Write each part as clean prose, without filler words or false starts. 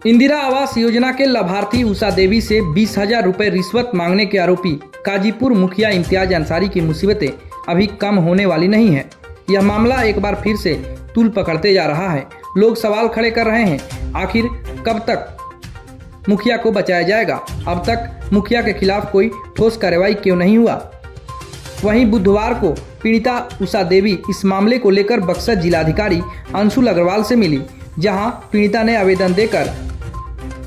इंदिरा आवास योजना के लाभार्थी उषा देवी से 20,000 रुपए रिश्वत मांगने के आरोपी काजीपुर मुखिया इम्तियाज अंसारी की मुसीबतें अभी कम होने वाली नहीं है। यह मामला एक बार फिर से तूल पकड़ते जा रहा है। लोग सवाल खड़े कर रहे हैं, आखिर कब तक मुखिया को बचाया जाएगा? अब तक मुखिया के खिलाफ कोई ठोस कार्रवाई क्यों नहीं हुआ? वहीं बुधवार को पीड़िता उषा देवी इस मामले को लेकर बक्सर जिलाधिकारी अंशुल अग्रवाल से मिली, जहां पीड़िता ने आवेदन देकर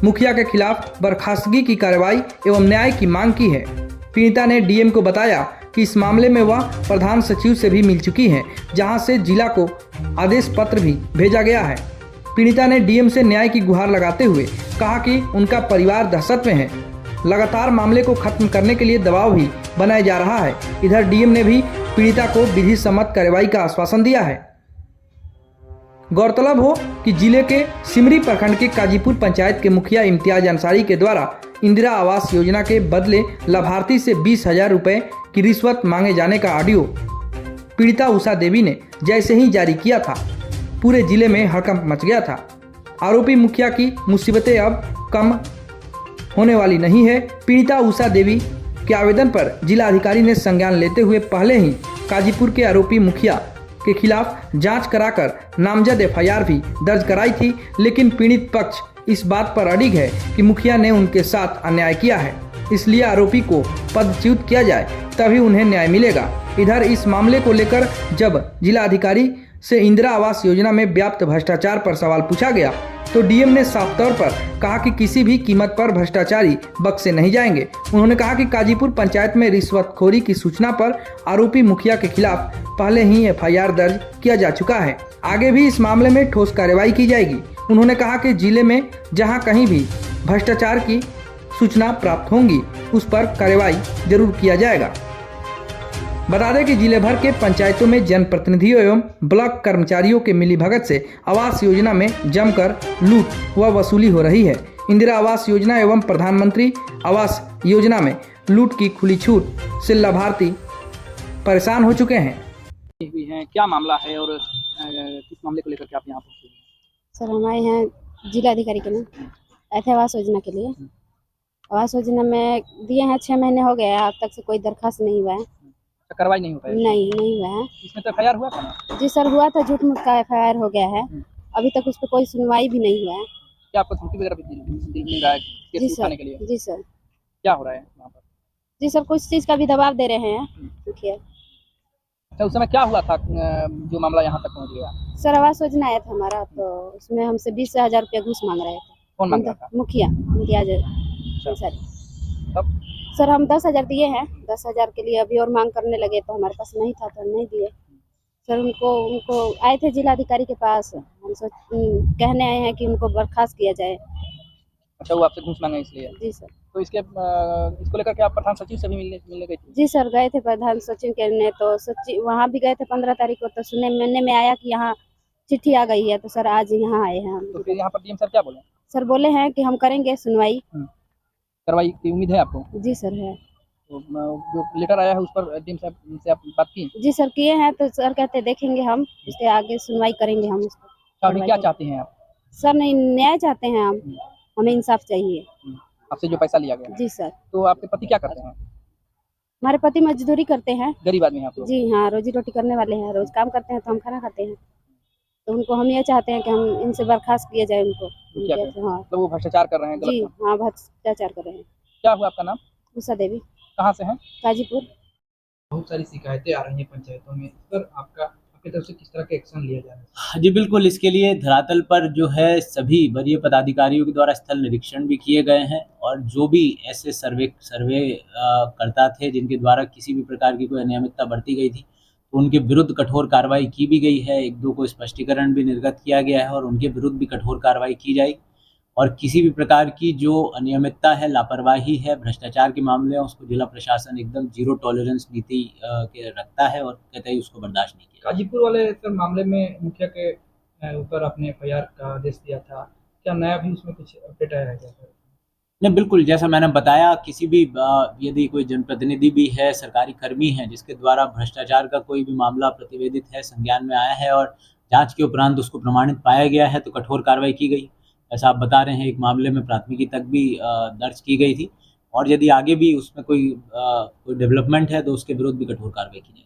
मुखिया के खिलाफ बर्खास्तगी की कार्रवाई एवं न्याय की मांग की है। पीड़िता ने डीएम को बताया कि इस मामले में वह प्रधान सचिव से भी मिल चुकी है, जहां से जिला को आदेश पत्र भी भेजा गया है। पीड़िता ने डीएम से न्याय की गुहार लगाते हुए कहा कि उनका परिवार दहशत में है, लगातार मामले को खत्म करने के लिए दबाव भी बनाया जा रहा है। इधर डीएम ने भी पीड़िता को विधि सम्मत कार्रवाई का आश्वासन दिया है। गौरतलब हो कि जिले के सिमरी प्रखंड के काजीपुर पंचायत के मुखिया इम्तियाज अंसारी के द्वारा इंदिरा आवास योजना के बदले लाभार्थी से 20,000 रुपए की रिश्वत मांगे जाने का ऑडियो पीड़िता उषा देवी ने जैसे ही जारी किया था, पूरे जिले में हड़कंप मच गया था। आरोपी मुखिया की मुसीबतें अब कम होने वाली नहीं है। पीड़िता उषा देवी के आवेदन पर जिलाधिकारी ने संज्ञान लेते हुए पहले ही काजीपुर के आरोपी मुखिया के खिलाफ जांच कराकर नामजद एफआईआर भी दर्ज कराई थी, लेकिन पीड़ित पक्ष इस बात पर अड़िग है कि मुखिया ने उनके साथ अन्याय किया है, इसलिए आरोपी को पदच्युत किया जाए, तभी उन्हें न्याय मिलेगा। इधर इस मामले को लेकर जब जिलाधिकारी से इंदिरा आवास योजना में व्याप्त भ्रष्टाचार पर सवाल पूछा गया, तो डीएम ने साफ तौर पर कहा कि किसी भी कीमत पर भ्रष्टाचारी बख्शे नहीं जाएंगे। उन्होंने कहा कि काजीपुर पंचायत में रिश्वतखोरी की सूचना पर आरोपी मुखिया के खिलाफ पहले ही एफआईआर दर्ज किया जा चुका है, आगे भी इस मामले में ठोस कार्रवाई की जाएगी। उन्होंने कहा कि जिले में जहां कहीं भी भ्रष्टाचार की सूचना प्राप्त होंगी, उस पर कार्रवाई जरूर किया जाएगा। बता दें कि जिले भर के पंचायतों में जनप्रतिनिधियों एवं ब्लॉक कर्मचारियों के मिलीभगत से आवास योजना में जमकर लूट व वसूली हो रही है। इंदिरा आवास योजना एवं प्रधानमंत्री आवास योजना में लूट की खुली छूट से लाभार्थी परेशान हो चुके हैं। क्या मामला है और किस मामले को लेकर के आप यहाँ पहुँचे? सर, हम आए हैं जिलाधिकारी के लिए ऐसे आवास योजना के लिए। आवास योजना में दिए हैं 6 महीने हो गए, अब तक से कोई दरखास्त नहीं हुआ है। कार्रवाई नहीं हो पाई? नहीं हुआ है। इसमें तो एफआईआर हुआ था ना? जी सर, हुआ था, झूठ मूठ का एफआईआर हो गया है। अभी तक उस पर कोई सुनवाई भी नहीं हुआ है। क्या आपको धमकी वगैरह भी मिल रहा है केस उठाने के लिए? जी सर। क्या हो रहा है वहाँ पर? जी सर, कुछ चीज़ का भी दबाव दे रहे हैं मुखिया। अच्छा, उस समय क्या हुआ था जो मामला यहाँ तक पहुँच गया? सर, आवास योजना आया था हमारा, तो उसमें हमसे 20,000 रुपया घूस मांग रहे थे। कौन मांग रहा था? मुखिया इम्तियाज अंसारी। तब सर, हम 10,000 दिए हैं। 10,000 के लिए अभी और मांग करने लगे, तो हमारे पास नहीं था तो हम नहीं दिए। सर, उनको आए थे जिलाधिकारी के पास, हम कहने आए हैं कि उनको बर्खास्त किया जाए। अच्छा, वो आपसे घूस मांगे इसलिए? जी सर। तो इसको लेकर के आप प्रधान सचिव से भी मिलने गए थे? जी सर, गए थे प्रधान सचिव के ने, तो सचिव वहाँ भी गए थे 15 तारीख को, तो सुनने में आया कि यहाँ चिट्ठी आ गई है, तो सर आज यहाँ आए हैं हम। तो फिर यहाँ पर डीएम सर क्या बोले? सर बोले हैं कि हम करेंगे सुनवाई। कार्रवाई की उम्मीद है आपको? जी सर है। तो जो लेटर आया है उस पर डीएम साहब से आप बात की? जी सर, किए हैं, तो सर कहते देखेंगे, हम उसके आगे सुनवाई करेंगे हम उसको। अभी क्या चाहते हैं आप? सर, नहीं, न्याय चाहते हैं हम, हमें इंसाफ चाहिए। आपसे जो पैसा लिया गया? जी सर। तो आपके पति क्या करते हैं? हमारे पति मजदूरी करते हैं। गरीब आदमी हैं आप लोग? जी हाँ, रोजी रोटी करने वाले हैं, रोज काम करते हैं तो हम खाना खाते हैं। तो उनको हम ये चाहते हैं कि हम इनसे बर्खास्त किया जाए उनको। हाँ, तो वो भ्रष्टाचार कर रहे हैं? जी हाँ, भ्रष्टाचार कर रहे हैं। क्या हुआ आपका नाम? उषा देवी। कहाँ से हैं? काजीपुर। बहुत सारी शिकायतें आ रही हैं पंचायतों में, सर आपकी तरफ से किस तरह के एक्शन लिया जा रहा है? जी बिल्कुल, इसके लिए धरातल पर जो है सभी वरीय पदाधिकारियों के द्वारा स्थल निरीक्षण भी किए गए हैं, और जो भी ऐसे सर्वे करता थे जिनके द्वारा किसी भी प्रकार की कोई अनियमितता बरती गई थी, तो उनके विरुद्ध कठोर कार्रवाई की भी गई है। 1-2 को स्पष्टीकरण भी निर्गत किया गया है और उनके विरुद्ध भी कठोर कार्रवाई की जाएगी। और किसी भी प्रकार की जो अनियमितता है, लापरवाही है, भ्रष्टाचार के मामले हैं, उसको जिला प्रशासन एकदम जीरो टॉलरेंस नीति के रखता है और कहते हैं उसको बर्दाश्त नहीं किया। काजीपुर वाले सर मामले में मुखिया के ऊपर आपने एफआईआर का आदेश दिया था, क्या नया भी उसमें कुछ अपडेट आया है क्या सर? नहीं, बिल्कुल, जैसा मैंने बताया, किसी भी यदि कोई जनप्रतिनिधि भी है, सरकारी कर्मी है, जिसके द्वारा भ्रष्टाचार का कोई भी मामला प्रतिवेदित है, संज्ञान में आया है और जांच के उपरांत उसको प्रमाणित पाया गया है, तो कठोर कार्रवाई की गई। ऐसा आप बता रहे हैं, एक मामले में प्राथमिकी तक भी दर्ज की गई थी, और यदि आगे भी उसमें कोई डेवलपमेंट है तो उसके विरुद्ध भी कठोर कार्रवाई की जाएगी।